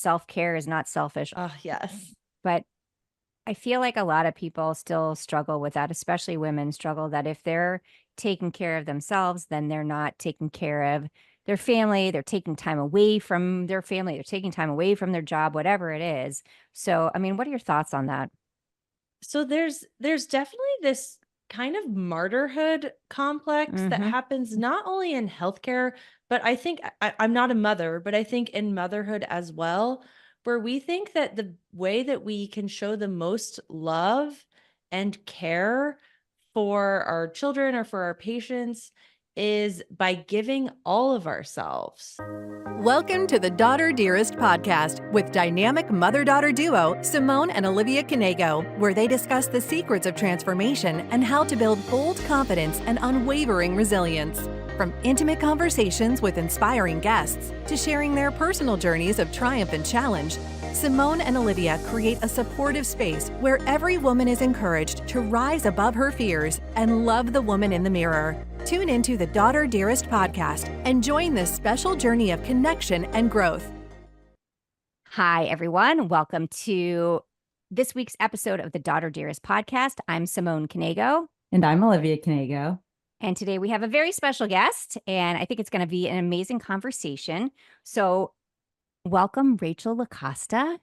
self-care is not selfish. Oh, yes. But I feel like a lot of people still struggle with that, especially women struggle that if they're taking care of themselves, then they're not taking care of their family. They're taking time away from their family. They're taking time away from their job, whatever it is. So, I mean, what are your thoughts on that? So there's definitely this kind of martyrhood complex that happens not only in healthcare, but I think I'm not a mother, but I think in motherhood as well, where we think that the way that we can show the most love and care for our children or for our patients is by giving all of ourselves. Welcome to the Daughter Dearest Podcast with dynamic mother-daughter duo Simone and Olivia Canego, where they discuss the secrets of transformation and how to build bold confidence and unwavering resilience. From intimate conversations with inspiring guests to sharing their personal journeys of triumph and challenge, Simone and Olivia create a supportive space where every woman is encouraged to rise above her fears and love the woman in the mirror. Tune into the Daughter Dearest Podcast and join this special journey of connection and growth. Hi, everyone. Welcome to this week's episode of the Daughter Dearest Podcast. I'm Simone Canego. And I'm Olivia Canego. And today we have a very special guest, and I think it's going to be an amazing conversation. So welcome, Rachel La Costa.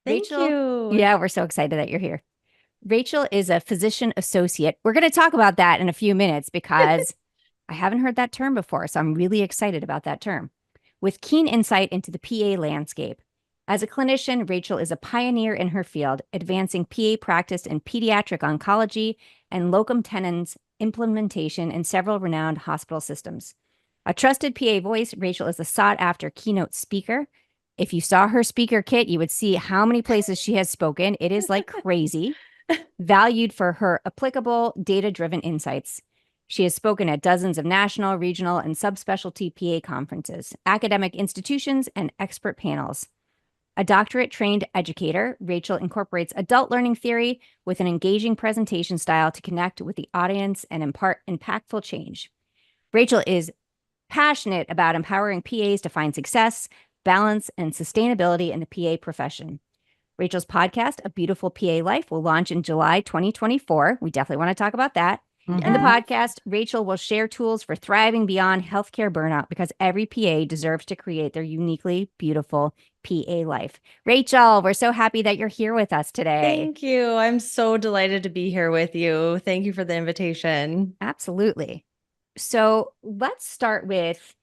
Thank you. Yeah, we're so excited that you're here. Rachel is a physician associate. We're going to talk about that in a few minutes because I haven't heard that term before, so I'm really excited about that term. With keen insight into the PA landscape. As a clinician, Rachel is a pioneer in her field, advancing PA practice in pediatric oncology and locum tenens implementation in several renowned hospital systems. A trusted PA voice, Rachel is a sought-after keynote speaker. If you saw her speaker kit, you would see how many places she has spoken. It is like crazy. Valued for her applicable, data-driven insights. She has spoken at dozens of national, regional, and subspecialty PA conferences, academic institutions, and expert panels. A doctorate-trained educator, Rachel incorporates adult learning theory with an engaging presentation style to connect with the audience and impart impactful change. Rachel is passionate about empowering PAs to find success, balance, and sustainability in the PA profession. Rachel's podcast, A Beautiful PA Life, will launch in July 2024. We definitely want to talk about that. In the podcast, Rachel will share tools for thriving beyond healthcare burnout because every PA deserves to create their uniquely beautiful PA life. Rachel, we're so happy that you're here with us today. Thank you. I'm so delighted to be here with you. Thank you for the invitation. Absolutely. So let's start with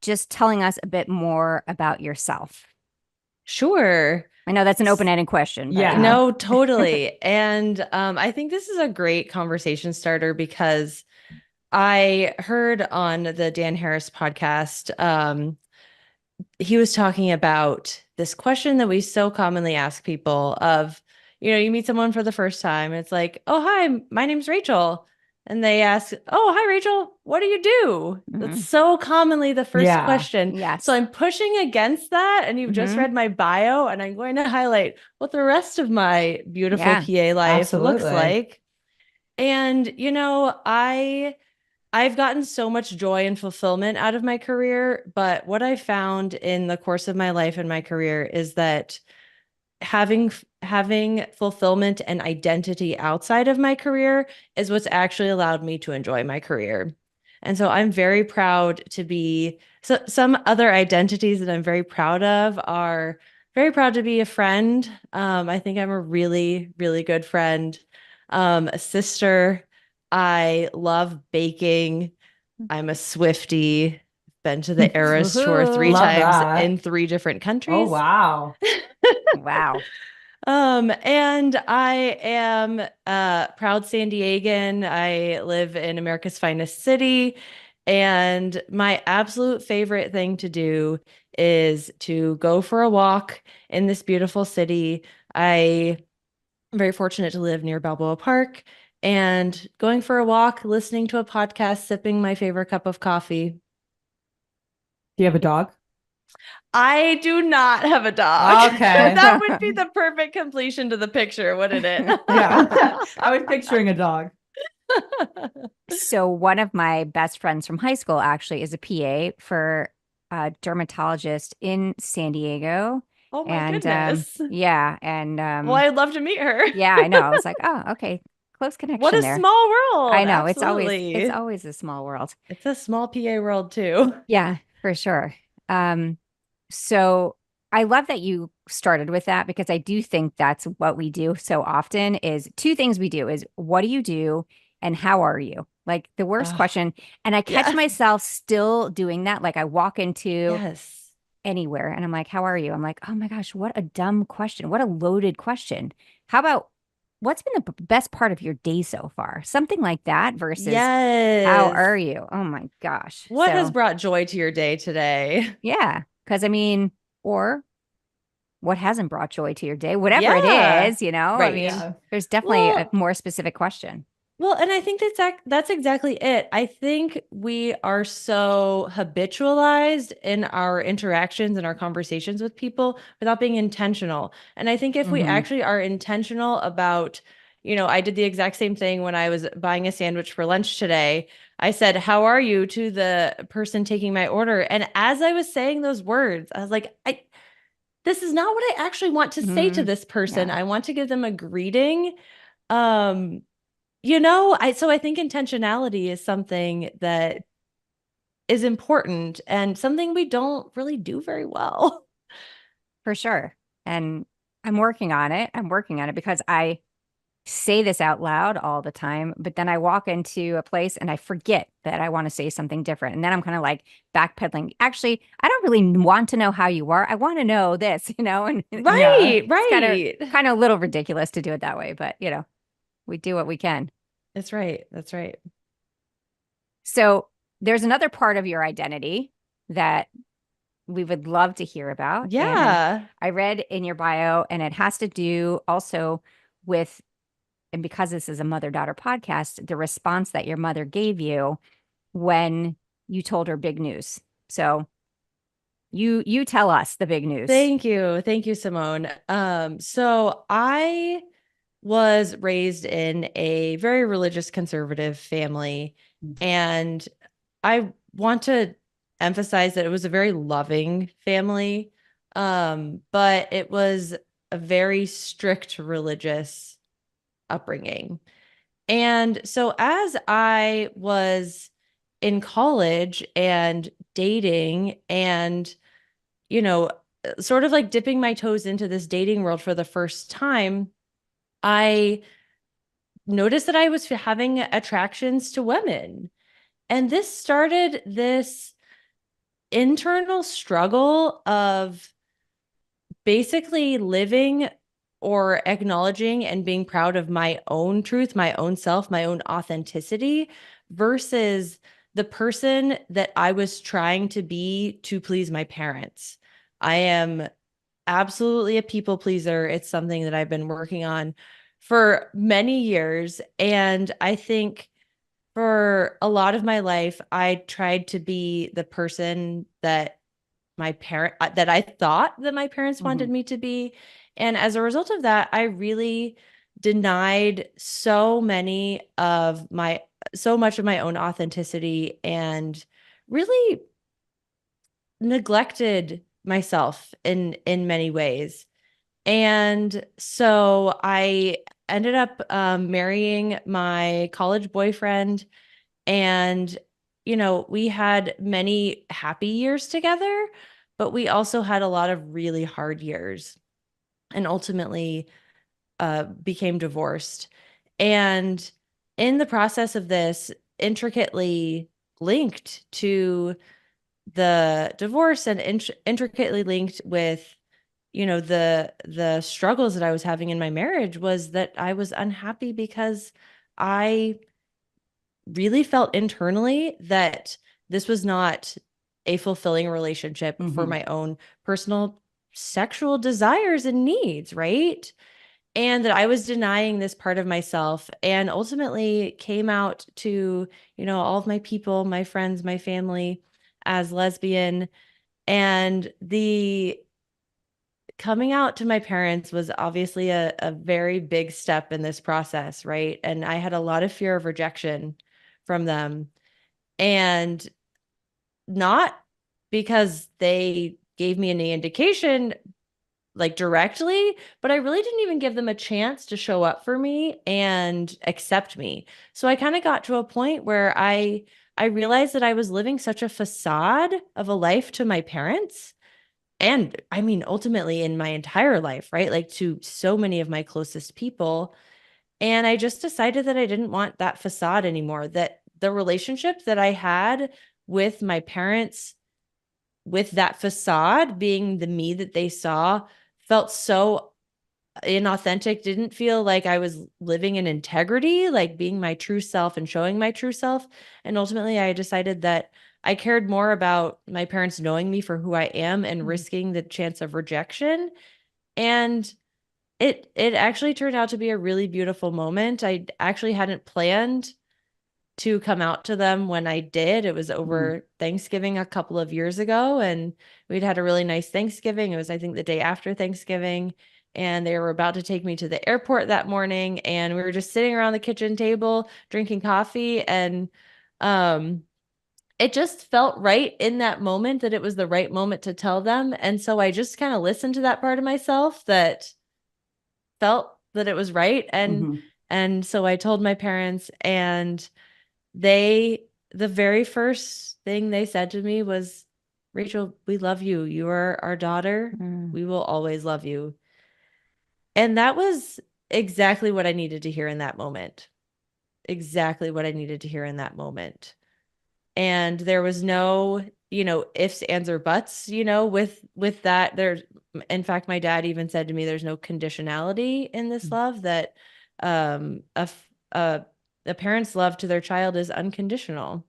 just telling us a bit more about yourself. Sure. I know that's an open-ended question. Yeah. No, totally. And I think this is a great conversation starter because I heard on the Dan Harris podcast, he was talking about this question that we so commonly ask people of, you meet someone for the first time. It's like, oh, hi, my name's Rachel. And they ask, oh, hi, Rachel, what do you do? That's so commonly the first question. Yes. So I'm pushing against that. And you've just read my bio, and I'm going to highlight what the rest of my beautiful PA life looks like. And, I've gotten so much joy and fulfillment out of my career. But what I found in the course of my life and my career is that having fulfillment and identity outside of my career is what's actually allowed me to enjoy my career. And so I'm very proud to be, so some other identities that I'm very proud of are very proud to be a friend. I think I'm a really, really good friend, a sister. I love baking. I'm a Swiftie. Been to the Eras Tour 3 times in 3 different countries. Oh, wow. Wow. And I am a proud San Diegan. I live in America's finest city. And my absolute favorite thing to do is to go for a walk in this beautiful city. I'm very fortunate to live near Balboa Park, and going for a walk, listening to a podcast, sipping my favorite cup of coffee. Do you have a dog? I do not have a dog. Okay. That would be the perfect completion to the picture, wouldn't it? Yeah. I was picturing a dog. So one of my best friends from high school actually is a PA for a dermatologist in San Diego. Oh my And goodness. yeah, and Well, I'd love to meet her. yeah, I know. I was like, oh, okay, close What connection a there. small I world. know it's Absolutely. always a small world. It's a small PA world too. Yeah, for sure. Um, so I love that you started with that because I do think that's what we do so often is two things we do is what do you do and how are you? Like the worst Oh, question. And I catch yeah. myself still doing that. Like I walk into Yes. anywhere and I'm like, how are you? I'm like, oh my gosh, what a dumb question. What a loaded question. How about what's been the best part of your day so far? Something like that versus how Yes. are you? Oh my gosh. What has So brought joy to your day today? yeah, because I mean, or what hasn't brought joy to your day, whatever it Yeah. is, I Right. mean, Yeah. there's definitely a Well, more specific question. well, and I think that's exactly it. I think we are so habitualized in our interactions and our conversations with people without being intentional. And I think if we Hmm. actually are intentional about, I did the exact same thing when I was buying a sandwich for lunch today. I said, "How are you?" to the person taking my order. And as I was saying those words, I was like, this is not what I actually want to say to Hmm. this person. Yeah, I want to give them a greeting. Um, I think intentionality is something that is important and something we don't really do very well. for sure. And I'm working on it. I'm working on it because I say this out loud all the time, but then I walk into a place and I forget that I want to say something different. And then I'm kind of like backpedaling. Actually, I don't really want to know how you are. I want to know this, and Yeah. Right, it's kind of right. kind of a little ridiculous to do it that way, but we do what we can. That's right. That's right. So there's another part of your identity that we would love to hear about. And Yeah. I read in your bio, and it has to do also with, and because this is a mother-daughter podcast, the response that your mother gave you when you told her big news. So you tell us the big news. Thank you. Thank you, Simone. So I was raised in a very religious conservative family, and I want to emphasize that it was a very loving family, but it was a very strict religious upbringing. And so as I was in college and dating and, you know, sort of like dipping my toes into this dating world for the first time, I noticed that I was having attractions to women. And this started this internal struggle of basically living or acknowledging and being proud of my own truth, my own self, my own authenticity versus the person that I was trying to be to please my parents. I am absolutely a people pleaser. It's something that I've been working on for many years. And I think for a lot of my life, I tried to be the person that I thought that my parents Mhm. wanted me to be. And as a result of that, I really denied so much of my own authenticity and really neglected myself in many ways. And so I ended up marrying my college boyfriend, and we had many happy years together, but we also had a lot of really hard years, and ultimately became divorced. And in the process of this, intricately linked to the divorce and intricately linked with the struggles that I was having in my marriage, was that I was unhappy because I really felt internally that this was not a fulfilling relationship for Mhm. my own personal sexual desires and needs, right? And that I was denying this part of myself, and ultimately came out to, all of my people, my friends, my family, as lesbian. And the coming out to my parents was obviously a very big step in this process, right? And I had a lot of fear of rejection from them. And not because they gave me any indication, like directly, but I really didn't even give them a chance to show up for me and accept me. So I kind of got to a point where I realized that I was living such a facade of a life to my parents. And I mean, ultimately in my entire life, right? Like to so many of my closest people. And I just decided that I didn't want that facade anymore, that the relationship that I had with my parents, with that facade being the me that they saw, felt so inauthentic, didn't feel like I was living in integrity, like being my true self and showing my true self. And ultimately, I decided that I cared more about my parents knowing me for who I am and risking the chance of rejection. And it actually turned out to be a really beautiful moment. I actually hadn't planned to come out to them when I did. It was over Thanksgiving a couple of years ago, and we'd had a really nice Thanksgiving. It was, I think, the day after Thanksgiving, and they were about to take me to the airport that morning, and we were just sitting around the kitchen table drinking coffee, and it just felt right in that moment that it was the right moment to tell them. And so I just kind of listened to that part of myself that felt that it was right. And so I told my parents, and the very first thing they said to me was, Rachel, we love you. You are our daughter. We will always love you. And that was exactly what I needed to hear in that moment. Exactly what I needed to hear in that moment. And there was no, ifs, ands, or buts, with that. There's, in fact, my dad even said to me, there's no conditionality in this love, that a parent's love to their child is unconditional.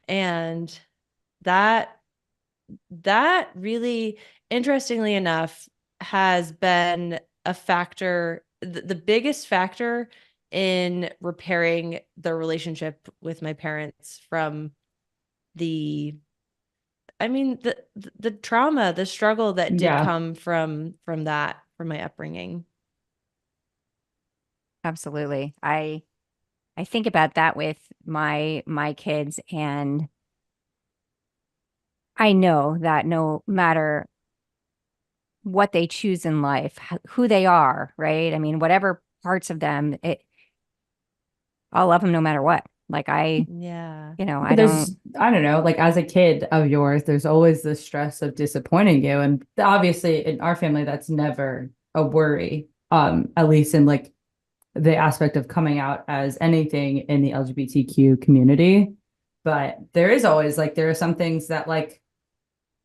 And that really, interestingly enough, has been a factor, the biggest factor in repairing the relationship with my parents from the trauma, the struggle that did come from my upbringing. Absolutely. I think about that with my kids, and I know that no matter what they choose in life, who they are, right? I mean, whatever parts of them, I'll love them no matter what. Like I But I don't know, like as a kid of yours, there's always the stress of disappointing you. And obviously in our family, that's never a worry. At least in like the aspect of coming out as anything in the LGBTQ community. But there is always like, there are some things that like,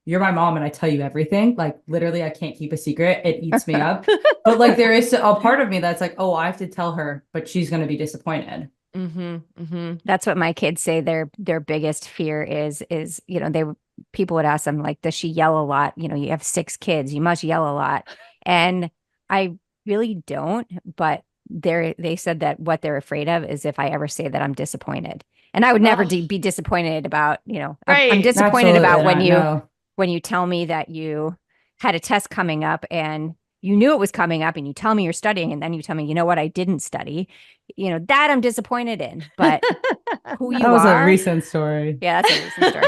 you're my mom and I tell you everything. Like literally, I can't keep a secret. It eats me up. But like, there is a part of me that's like, oh, I have to tell her, but she's going to be disappointed. That's what my kids say. Their biggest fear is, people would ask them like, does she yell a lot? You have 6 kids, you must yell a lot. And I really don't, but they said that what they're afraid of is if I ever say that I'm disappointed. And I would never be disappointed about, I'm disappointed about when you tell me that you had a test coming up and you knew it was coming up and you tell me you're studying and then you tell me, you know what, I didn't study, that I'm disappointed in. But who you are. That was a recent story. Yeah, that's a recent story.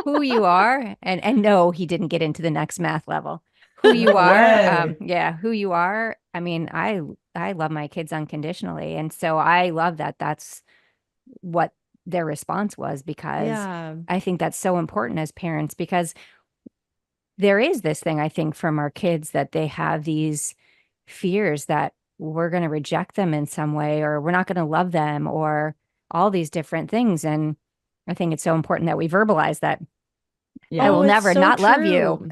Who you are. And no, he didn't get into the next math level. Who you are. Who you are. I mean, I love my kids unconditionally. And so I love that that's what their response was, because I think that's so important as parents, because there is this thing, I think, from our kids that they have these fears that we're going to reject them in some way, or we're not going to love them, or all these different things. And I think it's so important that we verbalize that. I will never not love you.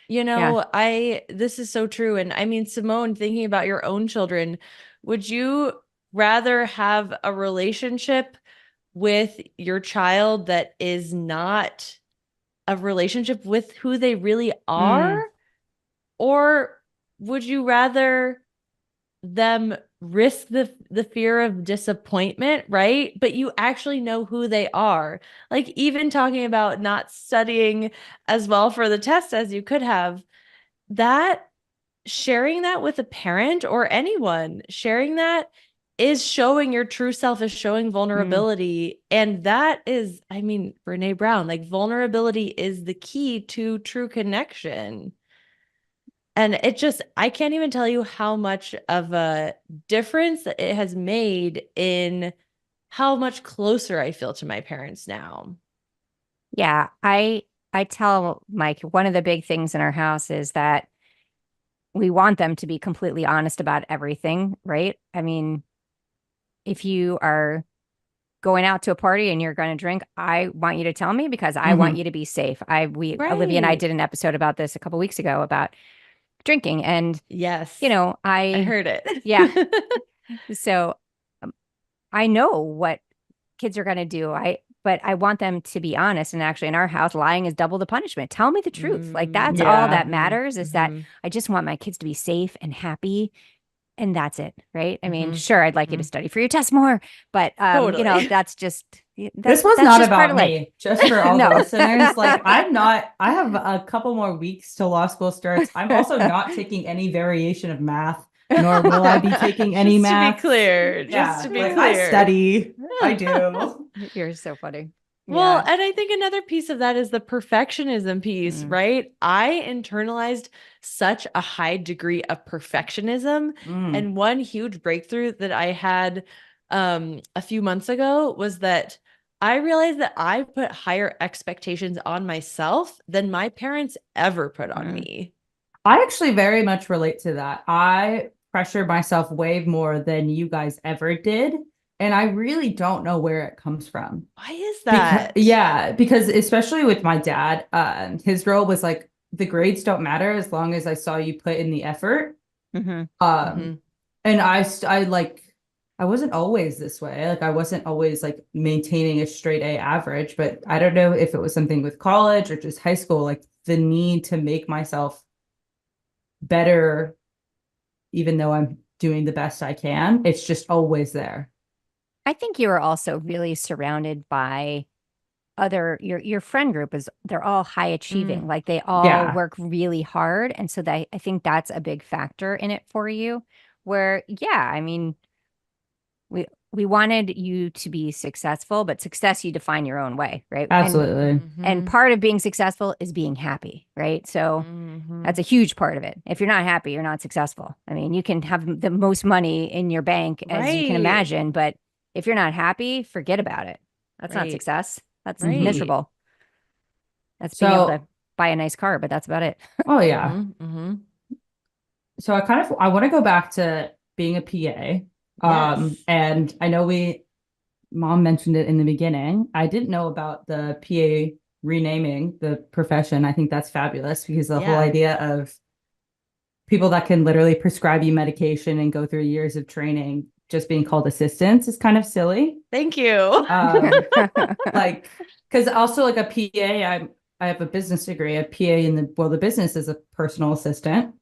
This is so true. And I mean, Simone, thinking about your own children, would you rather have a relationship with your child that is not a relationship with who they really are? Or would you rather them risk the fear of disappointment, right? But you actually know who they are. Like even talking about not studying as well for the test as you could have, that sharing that with a parent or anyone, sharing that is showing your true self, is showing vulnerability. And that is, I mean, Brene Brown, like vulnerability is the key to true connection. And I can't even tell you how much of a difference that it has made in how much closer I feel to my parents now. Yeah, I tell Mike one of the big things in our house is that we want them to be completely honest about everything, right? I mean, if you are going out to a party and you're going to drink, I want you to tell me because I want you to be safe. Olivia and I Right. did an episode about this a couple weeks ago about drinking, and Yes. I heard it. Yeah. So I know what kids are going to do. But I want them to be honest. And actually, in our house, lying is double the punishment. Tell me the truth. Like that's all that matters is that I just want my kids to be safe and happy. And that's it, right? I mean, sure, I'd like you to study for your test more, but Totally. that's just This was that's not just part about of life. me, just for all the No. listeners. Like, I have a couple more weeks till law school starts. I'm also not taking any variation of math, nor will I be taking any Just math. to be clear. Yeah, Just to be like, clear. I study. I do. You're so funny. Well, Yeah. and I think another piece of that is the perfectionism piece, right? I internalized such a high degree of perfectionism. And one huge breakthrough that I had a few months ago was that I realized that I put higher expectations on myself than my parents ever put on me. I actually very much relate to that. I pressure myself way more than you guys ever did. And I really don't know where it comes from. Why is that? Because especially with my dad, his role was like, the grades don't matter as long as I saw you put in the effort. And I wasn't always this way. Like I wasn't always like maintaining a straight A average, but I don't know if it was something with college or just high school, like the need to make myself better, even though I'm doing the best I can. It's just always there. I think you are also really surrounded by your friend group they're all high achieving. Like they all work really hard. And so I think that's a big factor in it for you where, I mean, we wanted you to be successful, but success you define your own way, right? Absolutely. And part of being successful is being happy, right? So that's a huge part of it. If you're not happy, you're not successful. I mean, you can have the most money in your bank as you can imagine, but if you're not happy, forget about it. That's not success. That's miserable. That's being able to buy a nice car, but that's about it. Oh yeah. So I want to go back to being a PA. And I know Mom mentioned it in the beginning. I didn't know about the PA renaming the profession. I think that's fabulous because the whole idea of people that can literally prescribe you medication and go through years of training just being called assistants is kind of silly. Thank you. Like, because also like a PA, I have a business degree. A PA in the world of business is a personal assistant,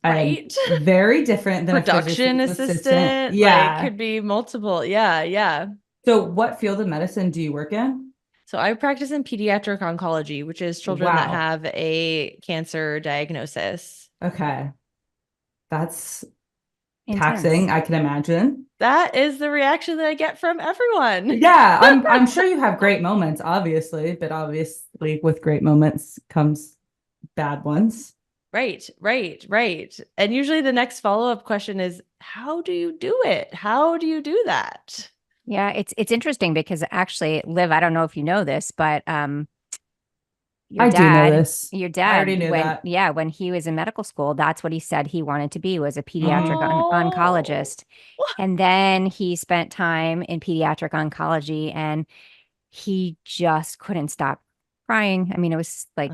right? Very different than production a assistant. Yeah, like, could be multiple. Yeah. So, what field of medicine do you work in? So, I practice in pediatric oncology, which is children that have a cancer diagnosis. Okay, that's intense. Taxing. I can imagine. That is the reaction that I get from everyone. Yeah, I'm sure you have great moments, obviously, but obviously with great moments comes bad ones. Right. And usually the next follow-up question is, how do you do it? How do you do that? Yeah, it's interesting because actually, Liv, I don't know if you know this, but I do know this. Your dad, I already knew that. Yeah, when he was in medical school, that's what he said he wanted to be, was a pediatric oncologist. And then he spent time in pediatric oncology and he just couldn't stop crying. I mean, it was like,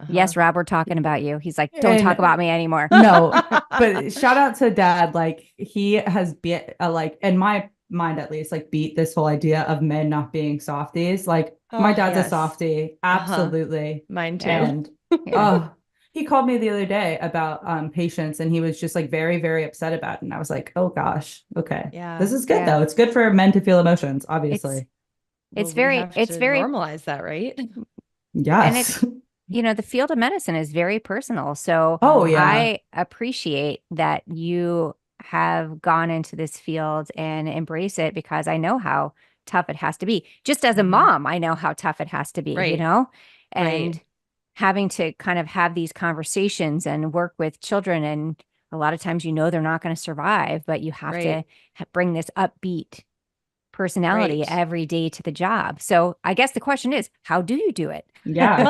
yes, Rob, we're talking about you. He's like, don't talk about me anymore. No, but shout out to Dad. Like he has been like, in my mind at least, like beat this whole idea of men not being softies. Like my dad's a softie. Absolutely. Mine too. And he called me the other day about patients and he was just like very, very upset about it. And I was like, oh gosh, okay. Yeah. This is good though. It's good for men to feel emotions, obviously. It's very normalize that, right? Yes. And the field of medicine is very personal. So I appreciate that you have gone into this field and embrace it because I know how tough it has to be. Just as a mom, I know how tough it has to be, and having to kind of have these conversations and work with children. And a lot of times, they're not going to survive, but you have to bring this upbeat personality every day to the job. So I guess the question is, how do you do it? Yeah.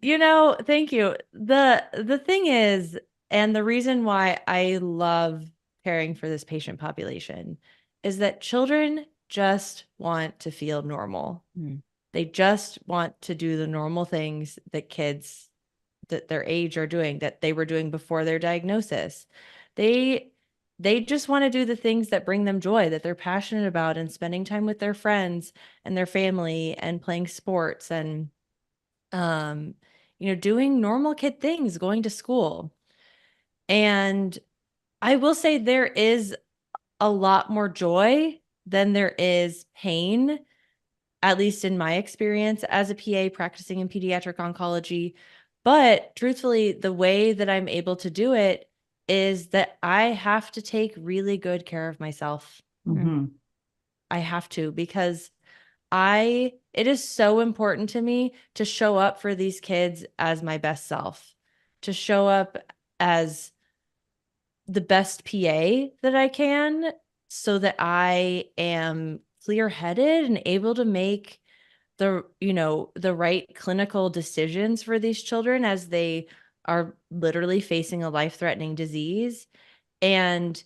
Well, thank you. The thing is, and the reason why I love caring for this patient population is that children just want to feel normal. They just want to do the normal things that kids that their age are doing, that they were doing before their diagnosis. They just want to do the things that bring them joy, that they're passionate about, and spending time with their friends and their family and playing sports and doing normal kid things, going to school. And I will say there is a lot more joy than there is pain, at least in my experience as a PA practicing in pediatric oncology. But truthfully, the way that I'm able to do it is that I have to take really good care of myself. I have to, because it is so important to me to show up for these kids as my best self, to show up as the best PA that I can, so that I am clear-headed and able to make the right clinical decisions for these children as they are literally facing a life-threatening disease. And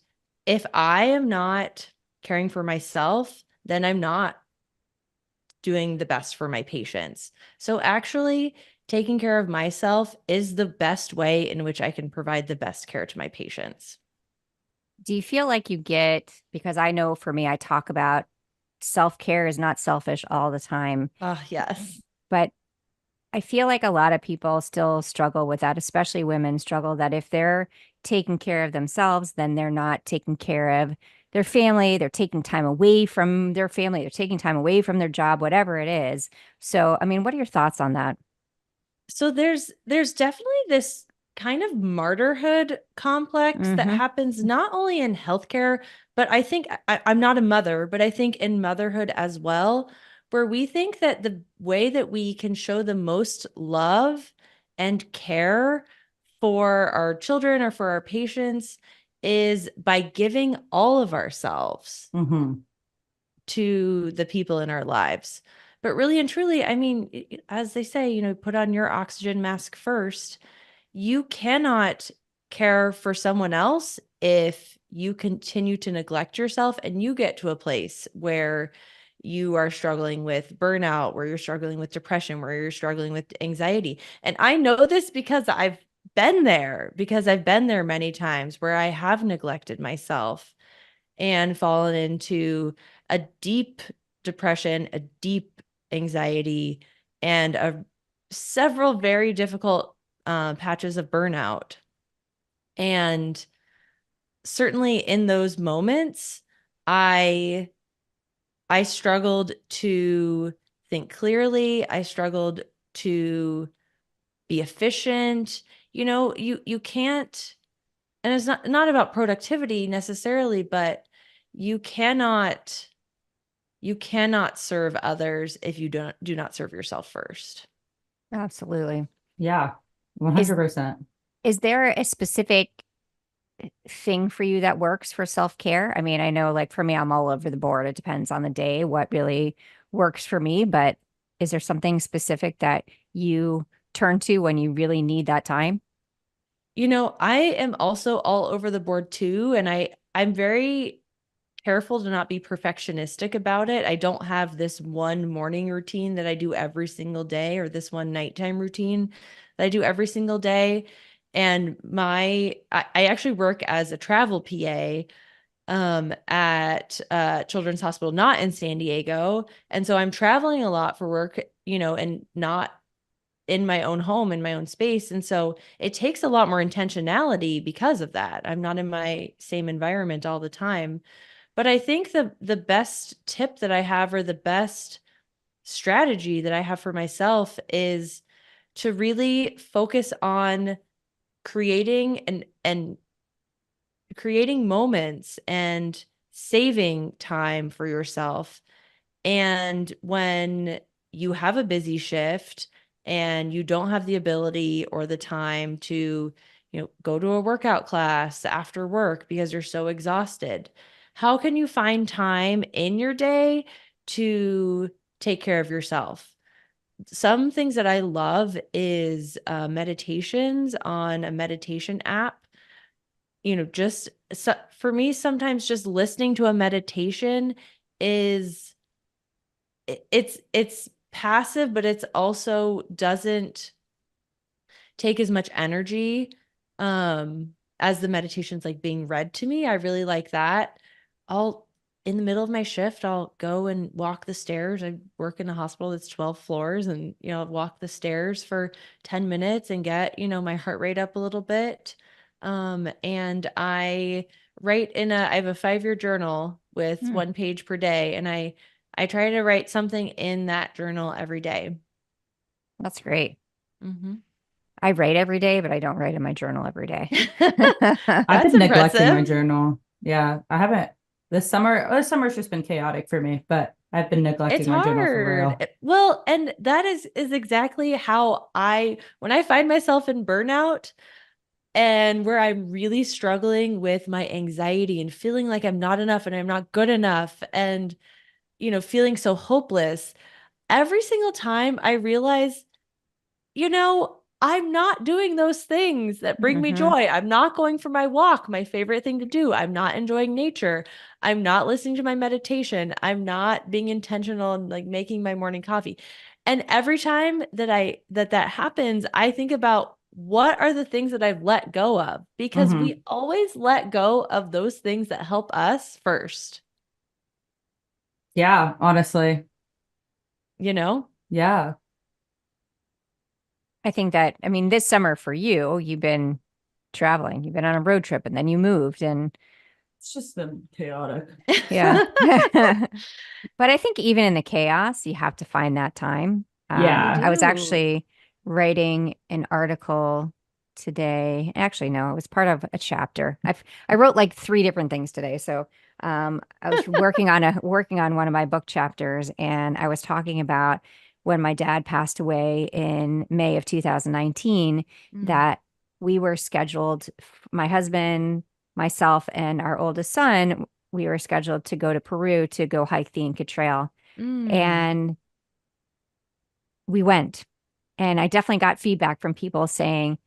if I am not caring for myself, then I'm not doing the best for my patients. So actually taking care of myself is the best way in which I can provide the best care to my patients. Do you feel like because I know for me, I talk about self-care is not selfish all the time. Yes. But I feel like a lot of people still struggle with that, especially women struggle that if they're taking care of themselves, then they're not taking care of their family. They're taking time away from their family. They're taking time away from their job, whatever it is. So, I mean, what are your thoughts on that? So there's definitely this kind of martyrhood complex that happens not only in healthcare, but I think I'm not a mother, but I think in motherhood as well, where we think that the way that we can show the most love and care for our children or for our patients is by giving all of ourselves to the people in our lives. But really and truly, I mean, as they say, put on your oxygen mask first. You cannot care for someone else if you continue to neglect yourself and you get to a place where you are struggling with burnout, where you're struggling with depression, where you're struggling with anxiety. And I know this because I've been there many times where I have neglected myself and fallen into a deep depression, a deep anxiety, and several very difficult patches of burnout. And certainly in those moments, I struggled to think clearly. I struggled to be efficient. You can't, and it's not about productivity necessarily, but you cannot serve others if you do not serve yourself first. Absolutely. Yeah, 100%. Is there a specific thing for you that works for self-care? I mean, I know like for me, I'm all over the board. It depends on the day, what really works for me, but is there something specific that you turn to when you really need that time? I am also all over the board too. And I'm very careful to not be perfectionistic about it. I don't have this one morning routine that I do every single day, or this one nighttime routine that I do every single day. And I actually work as a travel PA at Children's Hospital, not in San Diego. And so I'm traveling a lot for work, and not in my own home, in my own space. And so it takes a lot more intentionality because of that. I'm not in my same environment all the time. But I think the best tip that I have, or the best strategy that I have for myself, is to really focus on creating and creating moments and saving time for yourself. And when you have a busy shift and you don't have the ability or the time to, go to a workout class after work because you're so exhausted, how can you find time in your day to take care of yourself? Some things that I love is meditations on a meditation app. Just for me, sometimes just listening to a meditation is it's passive, but it's also doesn't take as much energy as the meditations like being read to me. I really like that. In the middle of my shift, I'll go and walk the stairs. I work in a hospital that's 12 floors, and I'll walk the stairs for 10 minutes and get my heart rate up a little bit. And I I have a 5-year journal with 1 page per day, and I try to write something in that journal every day. That's great. I write every day, but I don't write in my journal every day. I've been neglecting my journal. Yeah, I haven't. This summer's just been chaotic for me, but I've been neglecting my journal for real. Well, and that is exactly how when I find myself in burnout and where I'm really struggling with my anxiety and feeling like I'm not enough and I'm not good enough and, feeling so hopeless, every single time I realize, I'm not doing those things that bring me joy. I'm not going for my walk, my favorite thing to do. I'm not enjoying nature. I'm not listening to my meditation. I'm not being intentional and like making my morning coffee. And every time that happens, I think about what are the things that I've let go of, because we always let go of those things that help us first. Yeah, honestly. Yeah. I think that, this summer for you, you've been traveling, you've been on a road trip, and then you moved, and it's just been chaotic. Yeah. But I think even in the chaos, you have to find that time. Yeah. I was actually writing an article today. Actually, no, it was part of a chapter. I wrote like 3 different things today. So I was working on one of my book chapters, and I was talking about when my dad passed away in May of 2019, that we were scheduled, my husband, myself, and our oldest son, we were scheduled to go to Peru to go hike the Inca Trail. And we went. And I definitely got feedback from people saying,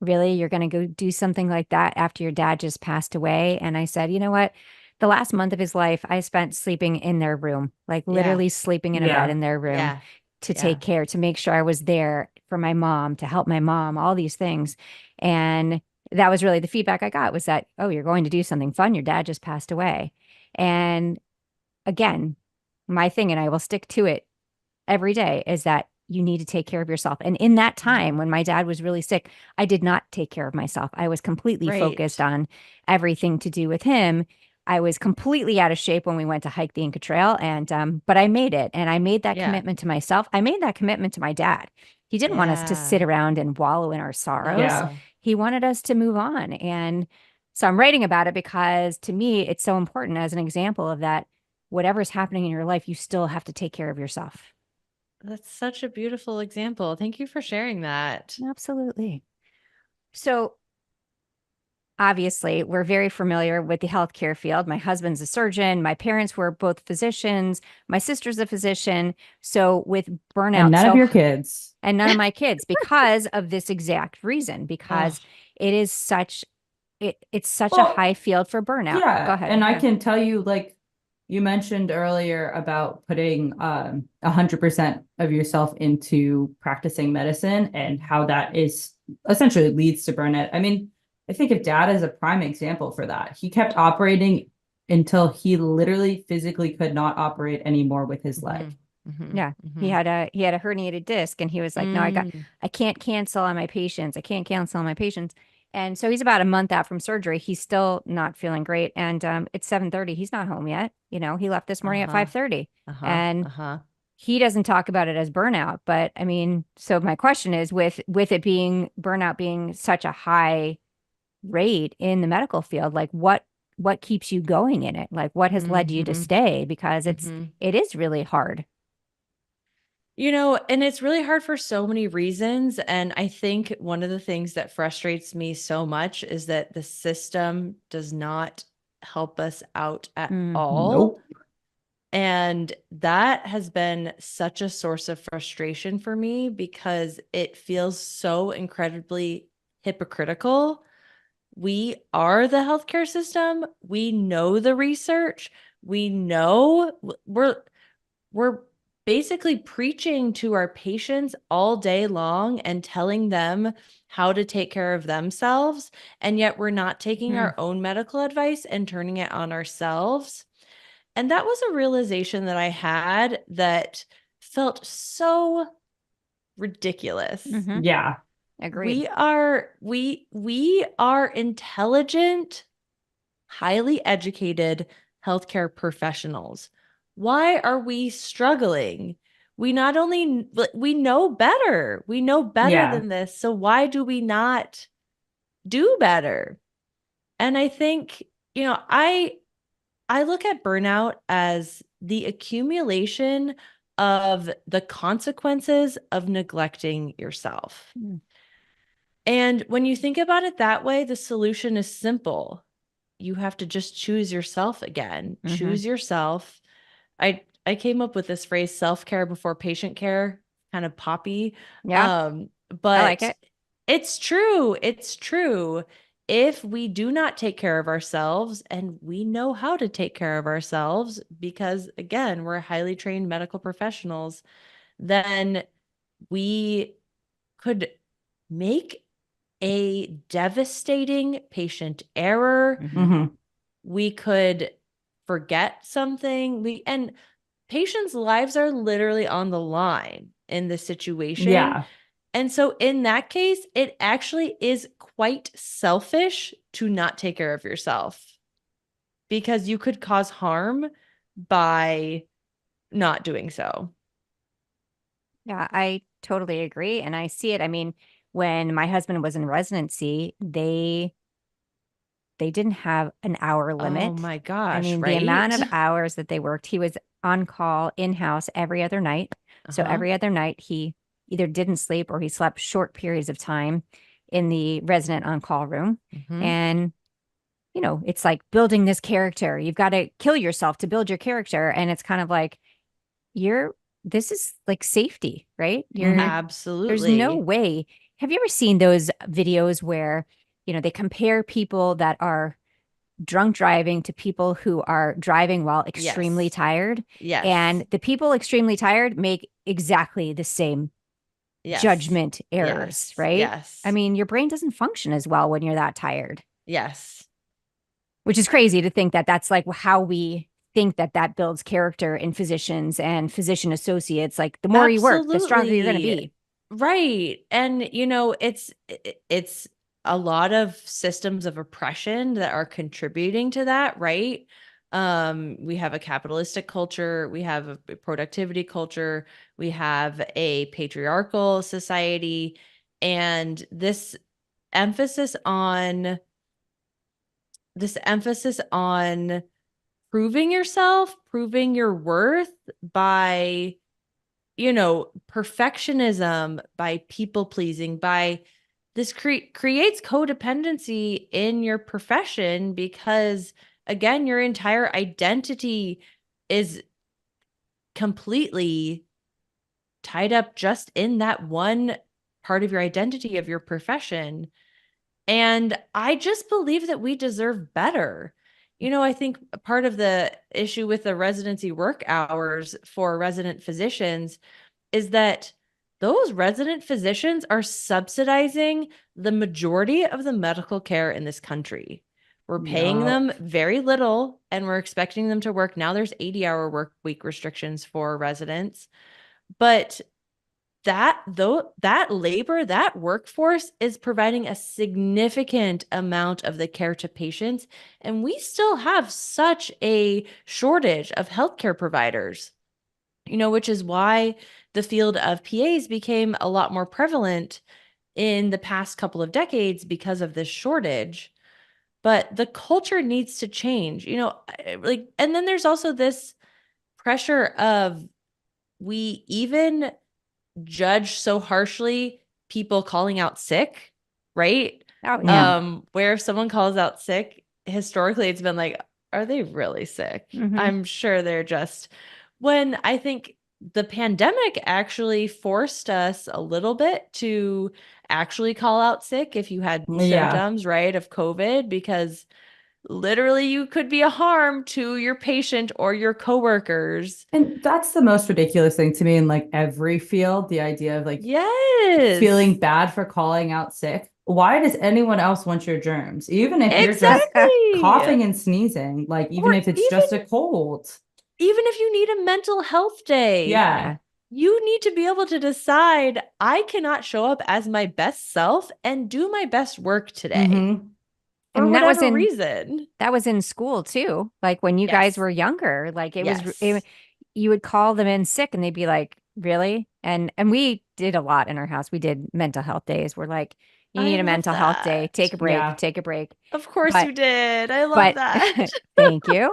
really, you're going to go do something like that after your dad just passed away? And I said, you know what? The last month of his life, I spent sleeping in their room, like literally sleeping in a bed in their room to take care, to make sure I was there for my mom, to help my mom, all these things. And that was really the feedback I got, was that, oh, you're going to do something fun. Your dad just passed away. And again, my thing, and I will stick to it every day, is that you need to take care of yourself. And in that time when my dad was really sick, I did not take care of myself. I was completely focused on everything to do with him. I was completely out of shape when we went to hike the Inca Trail, and but I made it, and I made that commitment to myself. I made that commitment to my dad. He didn't want us to sit around and wallow in our sorrows. He wanted us to move on. And so I'm writing about it because to me, it's so important as an example of that. Whatever's happening in your life, you still have to take care of yourself. That's such a beautiful example. Thank you for sharing that. Absolutely. So obviously, we're very familiar with the healthcare field. My husband's a surgeon. My parents were both physicians. My sister's a physician. So with burnout, and none of your kids, and none of my kids, because of this exact reason, because it is such, it's such a high field for burnout. Yeah. Go ahead. And I can tell you, like you mentioned earlier about putting 100% of yourself into practicing medicine and how that is essentially leads to burnout. I mean, I think of Dad as a prime example for that. He kept operating until he literally physically could not operate anymore with his leg. Yeah. He had a herniated disc, and he was like, no, I can't cancel on my patients. I can't cancel on my patients. And so he's about a month out from surgery. He's still not feeling great. And it's 7:30. He's not home yet. He left this morning at 5:30. And he doesn't talk about it as burnout. But I mean, so my question is, with it being burnout being such a high rate in the medical field, like what keeps you going in it? Like what has led you to stay? Because it is really hard. And it's really hard for so many reasons. And I think one of the things that frustrates me so much is that the system does not help us out at all. Nope. And that has been such a source of frustration for me because it feels so incredibly hypocritical. We are the healthcare system. We know the research. We know we're basically preaching to our patients all day long and telling them how to take care of themselves. And yet we're not taking our own medical advice and turning it on ourselves. And that was a realization that I had that felt so ridiculous. Yeah. Agreed. We are intelligent, highly educated healthcare professionals. Why are we struggling? We know better. We know better than this. So why do we not do better? And I think, I look at burnout as the accumulation of the consequences of neglecting yourself. And when you think about it that way, the solution is simple. You have to just choose yourself again. Choose yourself. I came up with this phrase, self-care before patient care, kind of poppy. Yeah. But I like it. It's true. It's true. If we do not take care of ourselves, and we know how to take care of ourselves because, again, we're highly trained medical professionals, then we could make a devastating patient error. We could forget something. And patients' lives are literally on the line in this situation. Yeah. And so in that case, it actually is quite selfish to not take care of yourself because you could cause harm by not doing so. Yeah, I totally agree. And I see it. I mean, when my husband was in residency, they didn't have an hour limit. Oh my gosh. I mean, right? the amount of hours that they worked, he was on call in-house every other night. So every other night he either didn't sleep or he slept short periods of time in the resident on-call room. And, it's like building this character. You've got to kill yourself to build your character. And it's kind of like, this is like safety, right? Absolutely. There's no way. Have you ever seen those videos where, they compare people that are drunk driving to people who are driving while extremely tired? Yes. And the people extremely tired make exactly the same judgment errors, right? Yes. I mean, your brain doesn't function as well when you're that tired. Yes. Which is crazy to think that that's like how we think that builds character in physicians and physician associates. Like the more you work, the stronger you're going to be. Right. And, it's a lot of systems of oppression that are contributing to that, right? We have a capitalistic culture, we have a productivity culture, we have a patriarchal society, and this emphasis on proving yourself, proving your worth by, perfectionism, by people pleasing, by this creates codependency in your profession because, again, your entire identity is completely tied up just in that one part of your identity of your profession. And I just believe that we deserve better. I think part of the issue with the residency work hours for resident physicians is that those resident physicians are subsidizing the majority of the medical care in this country. We're paying them very little and we're expecting them to work. Now there's 80-hour work week restrictions for residents. But that labor, that workforce is providing a significant amount of the care to patients. And we still have such a shortage of healthcare providers, which is why the field of PAs became a lot more prevalent in the past couple of decades because of this shortage. But the culture needs to change, and then there's also this pressure of we even judge so harshly people calling out sick, right? Oh, yeah. Where if someone calls out sick, historically it's been like, are they really sick? Mhm. I'm sure they're just, when I think the pandemic actually forced us a little bit to actually call out sick if you had Yeah. symptoms, right, of COVID, because literally you could be a harm to your patient or your coworkers. And that's the most ridiculous thing to me in like every field, the idea of like Yes. feeling bad for calling out sick. Why does anyone else want your germs? Even if you're just Exactly. coughing and sneezing, like even Or if it's just a cold. even if you need a mental health day. Yeah. You need to be able to decide, I cannot show up as my best self and do my best work today. Mhm. For And whatever reason. that was in school too. Like when you guys Yes. were younger, like Yes. you would call them in sick and they'd be like, really? And we did a lot in our house. We did mental health days. We're like, you I need a love mental health day. that. Take a break. Yeah. Take a break. Of course But you did. I love but that. thank you.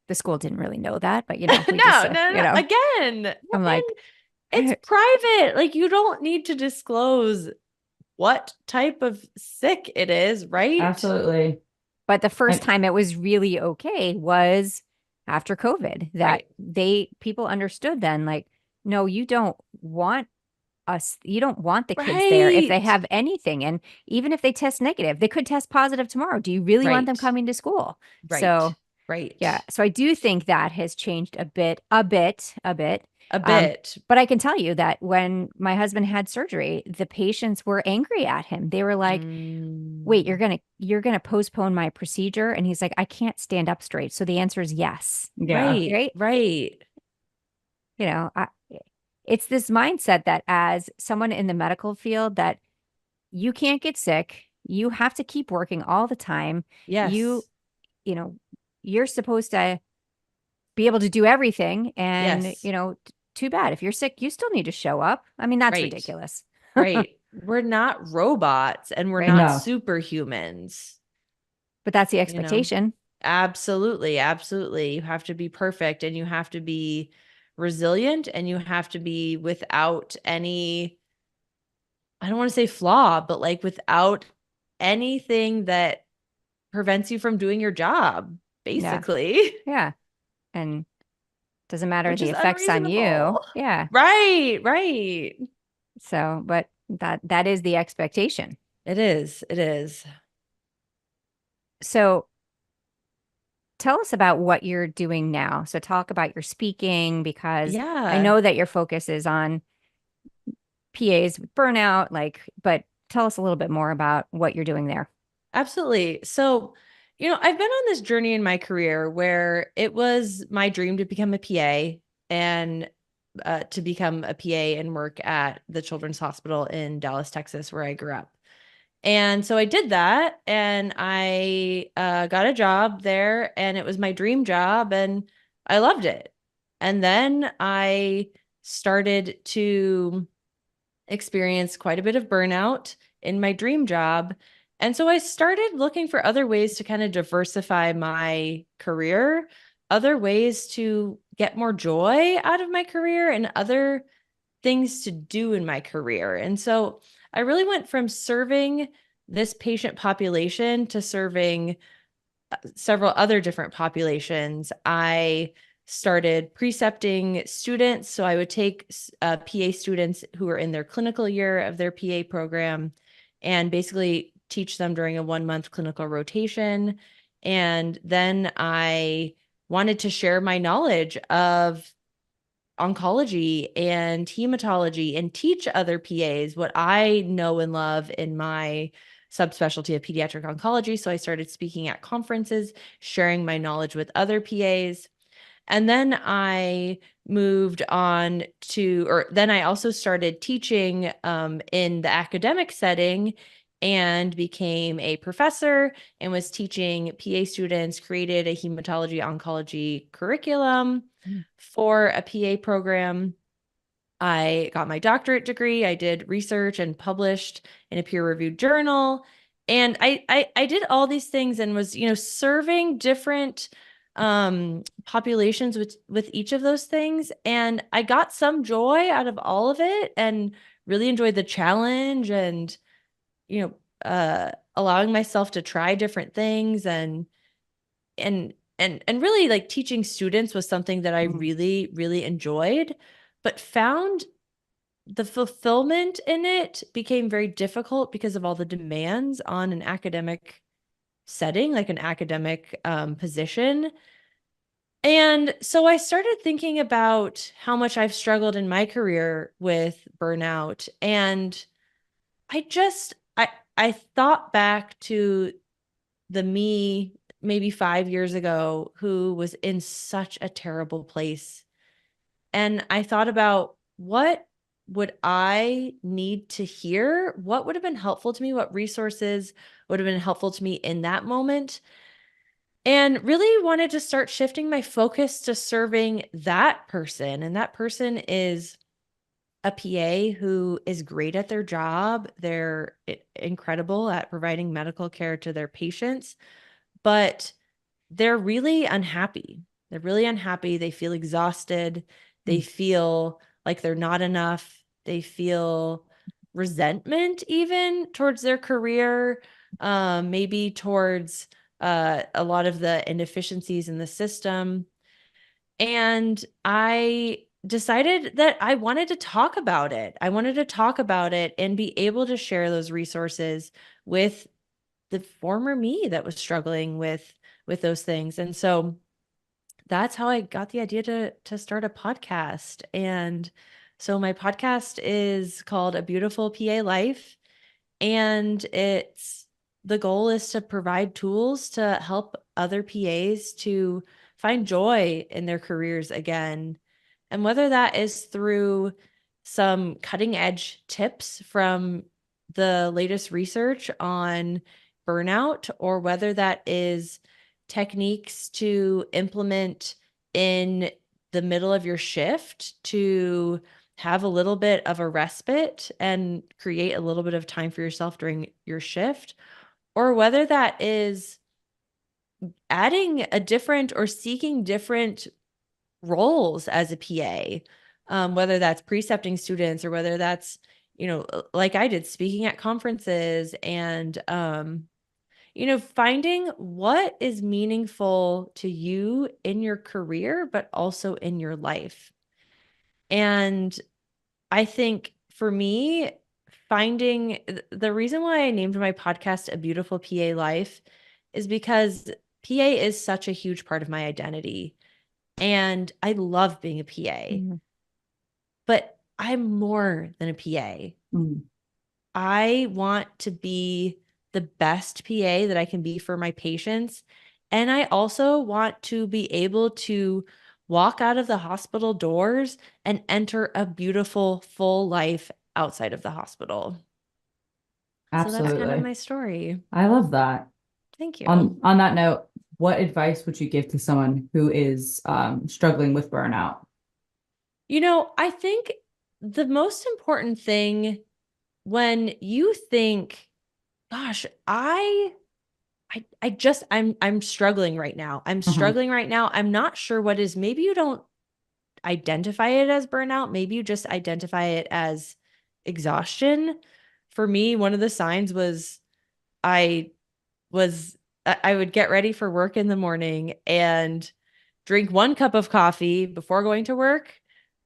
The school didn't really know that, but we just No. Again, I'm like, it's private. Like you don't need to disclose what type of sick it is, right? Absolutely. but the first time it was really okay was after COVID that people understood then, like, no, you don't want you don't want the kids there if they have anything. And even if they test negative, they could test positive tomorrow. Do you really want them coming to school? Right. So, right. Yeah. So I do think that has changed a bit. But I can tell you that when my husband had surgery, the patients were angry at him. They were like, wait, you're going to postpone my procedure? And he's like, I can't stand up straight. So the answer is yes. Yeah. Right. You know, it's this mindset that as someone in the medical field that you can't get sick, you have to keep working all the time. Yes. You know, you're supposed to be able to do everything. And, too bad. If you're sick, you still need to show up. I mean, that's ridiculous. Right. We're not robots and we're not superhumans. But that's the expectation. Absolutely. Absolutely. You have to be perfect and you have to be resilient and you have to be without any, I don't want to say flaw, but like without anything that prevents you from doing your job, basically. Yeah. And doesn't matter Which the is effects on you. unreasonable. Yeah. Right. So, but that is the expectation. It is. So tell us about what you're doing now. So talk about your speaking, because I know that your focus is on PAs with burnout, but tell us a little bit more about what you're doing there. Absolutely. So, I've been on this journey in my career where it was my dream to become a PA and to become a PA and work at the Children's Hospital in Dallas, Texas, where I grew up. And so I did that and I got a job there and it was my dream job and I loved it. And then I started to experience quite a bit of burnout in my dream job. And so I started looking for other ways to kind of diversify my career, other ways to get more joy out of my career and other things to do in my career. And so I really went from serving this patient population to serving several other different populations. I started precepting students. So I would take PA students who are in their clinical year of their PA program and basically teach them during a 1-month clinical rotation. And then I wanted to share my knowledge of oncology and hematology and teach other PAs what I know and love in my subspecialty of pediatric oncology. So I started speaking at conferences, sharing my knowledge with other PAs. And then I moved on then I also started teaching in the academic setting and became a professor and was teaching PA students, created a hematology oncology curriculum for a PA program. I got my doctorate degree. I did research and published in a peer-reviewed journal. And I did all these things and was, serving different populations with each of those things. And I got some joy out of all of it and really enjoyed the challenge and, allowing myself to try different things and really like teaching students was something that I really, really enjoyed, but found the fulfillment in it became very difficult because of all the demands on an academic setting, like an academic position. And so I started thinking about how much I've struggled in my career with burnout. And I thought back to the me maybe 5 years ago who was in such a terrible place. And I thought about what would I need to hear? What would have been helpful to me? What resources would have been helpful to me in that moment? And really wanted to start shifting my focus to serving that person. And that person is a PA who is great at their job. They're incredible at providing medical care to their patients, but they're really unhappy. They're really unhappy. They feel exhausted. They feel like they're not enough. They feel resentment even towards their career, maybe towards a lot of the inefficiencies in the system. And I decided that I wanted to talk about it. I wanted to talk about it and be able to share those resources with the former me that was struggling with those things. And so that's how I got the idea to start a podcast. And so my podcast is called A Beautiful PA Life. And the goal is to provide tools to help other PAs to find joy in their careers again. And whether that is through some cutting edge tips from the latest research on burnout, or whether that is techniques to implement in the middle of your shift to have a little bit of a respite and create a little bit of time for yourself during your shift, or whether that is adding a different or seeking different roles as a PA, whether that's precepting students or whether that's, like I did, speaking at conferences and, finding what is meaningful to you in your career, but also in your life. And I think for me, finding the reason why I named my podcast A Beautiful PA Life is because PA is such a huge part of my identity. And I love being a PA, but I'm more than a PA. I want to be the best PA that I can be for my patients. And I also want to be able to walk out of the hospital doors and enter a beautiful, full life outside of the hospital. Absolutely. So that's kind of my story. I love that. Thank you. On that note, what advice would you give to someone who is struggling with burnout? I think the most important thing when you think, gosh, I'm struggling right now. I'm struggling right now. I'm not sure what is. Maybe you don't identify it as burnout. Maybe you just identify it as exhaustion. For me, one of the signs was I would get ready for work in the morning and drink 1 cup of coffee before going to work,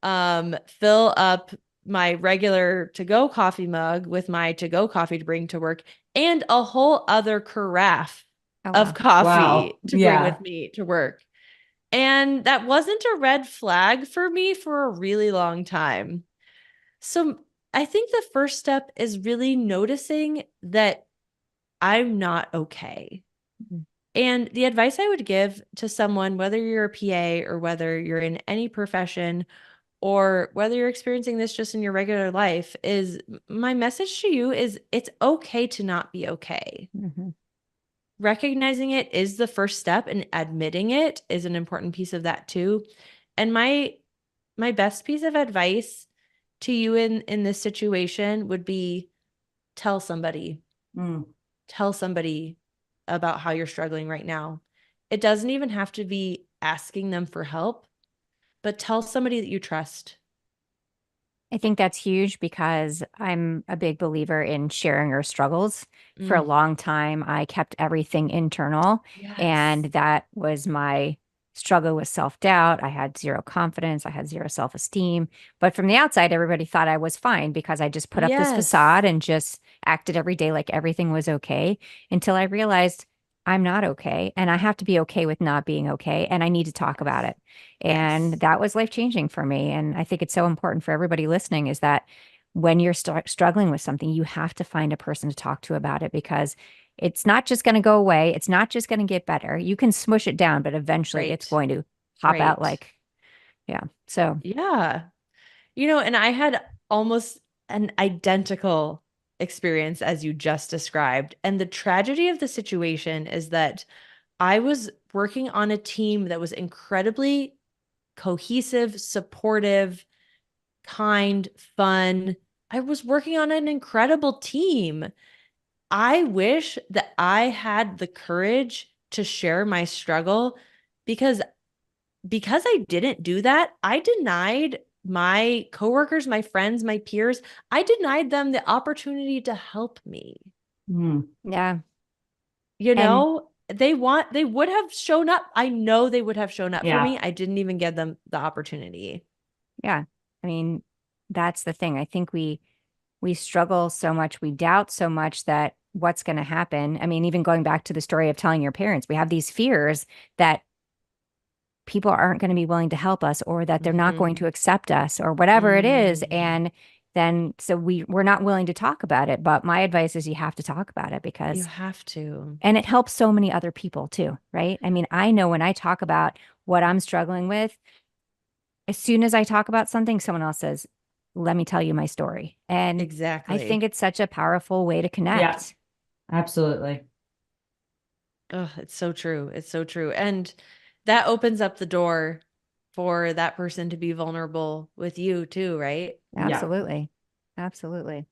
fill up my regular to-go coffee mug with my to-go coffee to bring to work, and a whole other carafe of coffee to bring with me to work. And that wasn't a red flag for me for a really long time. So I think the first step is really noticing that I'm not okay. And the advice I would give to someone, whether you're a PA or whether you're in any profession or whether you're experiencing this just in your regular life, is my message to you is it's okay to not be okay. Recognizing it is the first step, and admitting it is an important piece of that too. And my best piece of advice to you in this situation would be tell somebody. Tell somebody about how you're struggling right now. it doesn't even have to be asking them for help, but tell somebody that you trust. I think that's huge because I'm a big believer in sharing our struggles. For a long time, I kept everything internal, and Yes. that was my struggle with self-doubt. I had zero confidence, I had zero self-esteem. But from the outside, everybody thought I was fine because I just put up this Yes. facade and just acted every day like everything was okay until I realized I'm not okay, and I have to be okay with not being okay, and I need to talk about it. And Yes. that was life changing for me. And I think it's so important for everybody listening is that when you're struggling with something, you have to find a person to talk to about it because it's not just going to go away. It's not just going to get better. You can smush it down, but eventually it's Right. going to pop out Right. like, yeah. So, Yeah. And I had almost an identical experience as you just described. And the tragedy of the situation is that I was working on a team that was incredibly cohesive, supportive, kind, fun. I was working on an incredible team. I wish that I had the courage to share my struggle because I didn't do that, I denied my coworkers, my friends, my peers, I denied them the opportunity to help me. yeah. You And know, they would have shown up. I know they would have shown up for Yeah. me. I didn't even give them the opportunity. yeah, I mean, that's the thing. I think we struggle so much, we doubt so much that what's going to happen. I mean, even going back to the story of telling your parents, we have these fears that people aren't going to be willing to help us or that they're not going Mm-hmm. to accept us or whatever it is. Mm. And then so we're not willing to talk about it. But my advice is you have to talk about it You because have to. and it helps so many other people too, right? I mean, I know when I talk about what I'm struggling with, as soon as I talk about something, someone else says, let me tell you my story. And I think Exactly. it's such a powerful way to Yeah, connect. absolutely. Oh, it's so true. It's so true. And that opens up the door for that person to be vulnerable with you too, right? Yeah, Absolutely. Absolutely.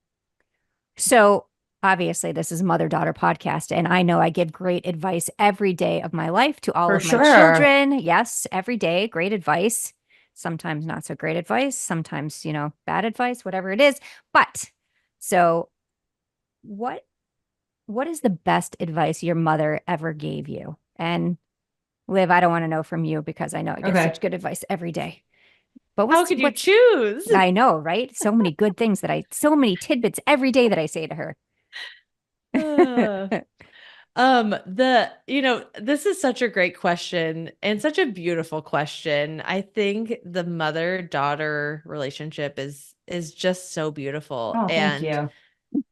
So obviously, this is mother-daughter podcast, and I know I give great advice every day of my life to all for of my sure. children. Yes, every day, great advice. Sometimes not so great advice, sometimes, bad advice, whatever it is. But so what what is the best advice your mother ever gave you? And Liv, I don't want to know from you because I know I get Okay. such good advice every day. But How could you choose? I know, right? So many good things so many tidbits every day that I say to her. Uh, this is such a great question and such a beautiful question. I think the mother-daughter relationship is just so beautiful. Oh, thank And you.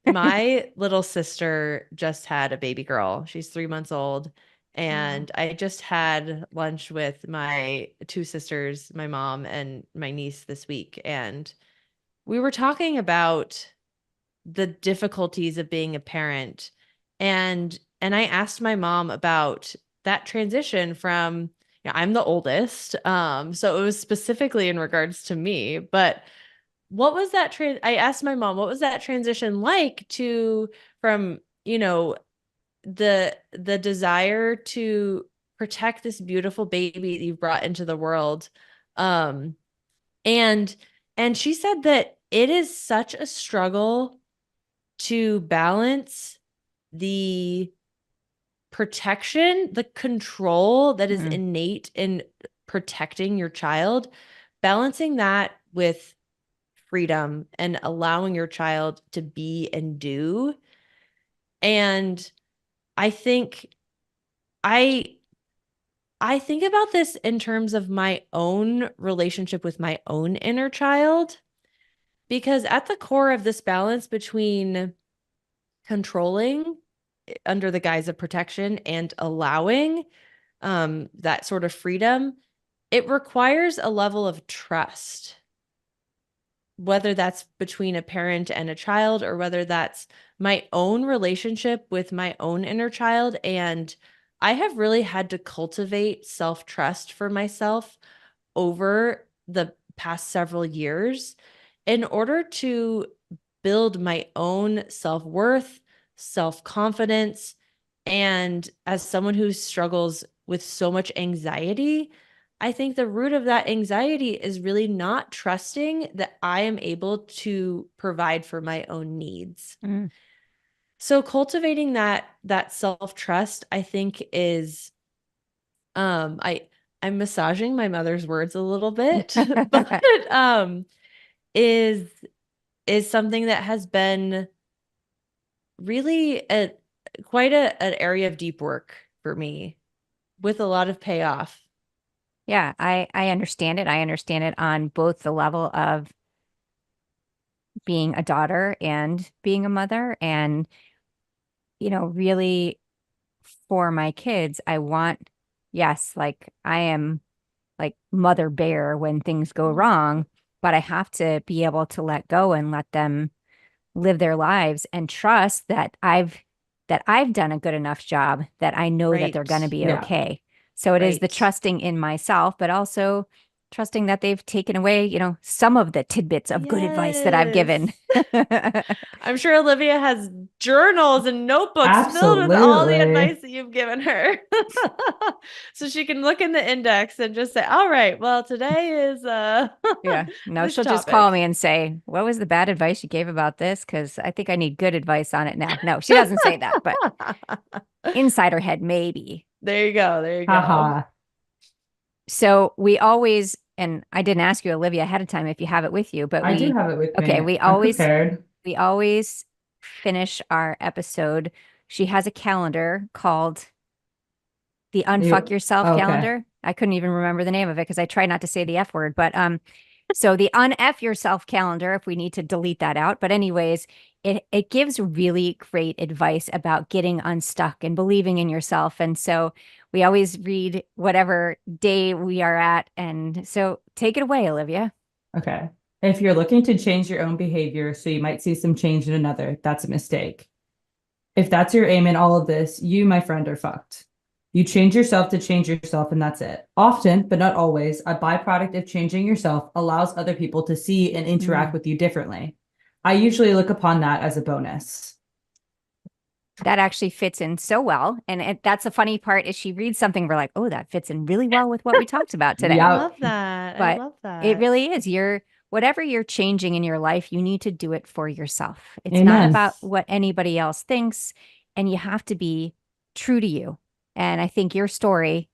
my little sister just had a baby girl. She's 3 months old. Wow. And I just had lunch with my two sisters, my mom and my niece this week. And we were talking about the difficulties of being a parent. And I asked my mom about that transition from, I'm the oldest. So it was specifically in regards to me, but what was that I asked my mom, what was that transition like to from, the desire to protect this beautiful baby that you've brought into the world. Um and and she said that it is such a struggle to balance the protection, the control that is Mm, innate in protecting your child, balancing that with freedom and allowing your child to be and do. And I think I I think about this in terms of my own relationship with my own inner child, because at the core of this balance between controlling under the guise of protection and allowing that sort of freedom, it requires a level of trust, whether that's between a parent and a child or whether that's my own relationship with my own inner child. And I have really had to cultivate self trust for myself over the past several years in order to build my own self worth, self confidence. And as someone who struggles with so much anxiety, I think the root of that anxiety is really not trusting that I am able to provide for my own needs. Mm. So cultivating that self-trust, I think is, I'm massaging my mother's words a little bit, but is something that has been really quite an area of deep work for me, with a lot of payoff. Yeah, I understand it. I understand it on both the level of being a daughter and being a mother. And, really for my kids, I want, yes, like I am like mother bear when things go wrong, but I have to be able to let go and let them live their lives and trust that I've done a good enough job that I know that they're going to be okay. So it is the trusting in myself, but also trusting that they've taken away, some of the tidbits of good advice that I've given. I'm sure Olivia has journals and notebooks filled with all the advice that you've given her. So she can look in the index and just say, all right, well, today is yeah. No, she'll topic. Just call me and say, what was the bad advice you gave about this? Because I think I need good advice on it now. No, she doesn't say that, but inside her head, maybe. There you go. There you go. Uh-huh. So we always, and I didn't ask you, Olivia, ahead of time if you have it with you, but I do have it with me. Okay, we always finish our episode. She has a calendar called the Unfuck Yourself calendar. I couldn't even remember the name of it because I try not to say the F word, but so the Unf Yourself calendar, if we need to delete that out. But anyways, it gives really great advice about getting unstuck and believing in yourself. And so we always read whatever day we are at. And so take it away, Olivia. Okay. If you're looking to change your own behavior, so you might see some change in another, that's a mistake. If that's your aim in all of this, you, my friend, are fucked. You change yourself to change yourself, and that's it. Often, but not always, a byproduct of changing yourself allows other people to see and interact with you differently. I usually look upon that as a bonus. That actually fits in so well. And that's the funny part is she reads something, we're like, oh, that fits in really well with what we talked about today. I love that. But I love that. It really is. Whatever you're changing in your life, you need to do it for yourself. It's Amen. Not about what anybody else thinks, and you have to be true to you. And I think your story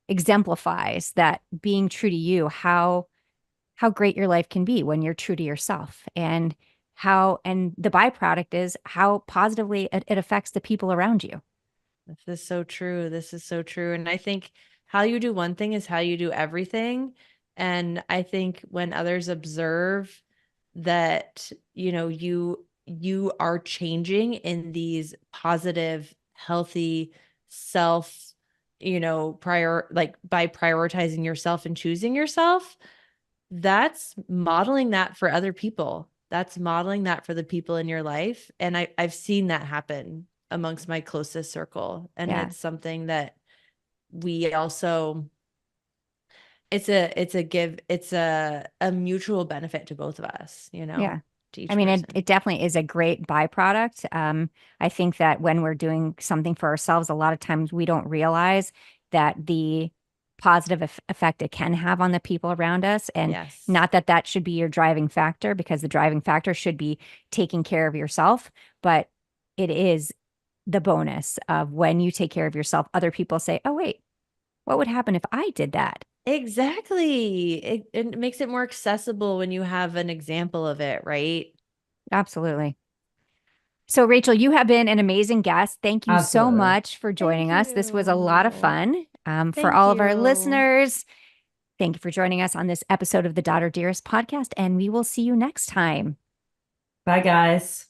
exemplifies that, being true to you, how great your life can be when you're true to yourself, and the byproduct is how positively it affects the people around you. This is so true. This is so true. And I think how you do one thing is how you do everything. And I think when others observe that, you are changing in these positive, healthy, self, by prioritizing yourself and choosing yourself, that's modeling that for other people. That's modeling that for the people in your life. And I've seen that happen amongst my closest circle. And it's something that we also, it's a mutual benefit to both of us, Yeah. I mean, it definitely is a great byproduct. I think that when we're doing something for ourselves, a lot of times we don't realize that the positive effect it can have on the people around us. And not that should be your driving factor, because the driving factor should be taking care of yourself. But it is the bonus of when you take care of yourself, other people say, oh, wait, what would happen if I did that? Exactly. It makes it more accessible when you have an example of it, right? Absolutely. So, Rachel, you have been an amazing guest. Thank you so much for joining us. This was a lot of fun. For all of our listeners, thank you for joining us on this episode of the Daughter Dearest podcast, and we will see you next time. Bye, guys.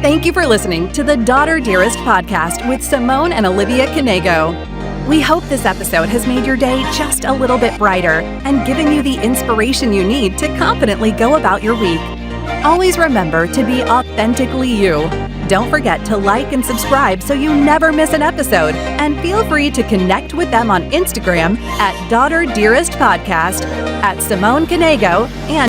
Thank you for listening to the Daughter Dearest podcast with Simone and Olivia Canego. We hope this episode has made your day just a little bit brighter and given you the inspiration you need to confidently go about your week. Always remember to be authentically you. Don't forget to like and subscribe so you never miss an episode. And feel free to connect with them on Instagram at Daughter Dearest Podcast, at Simone Canego, and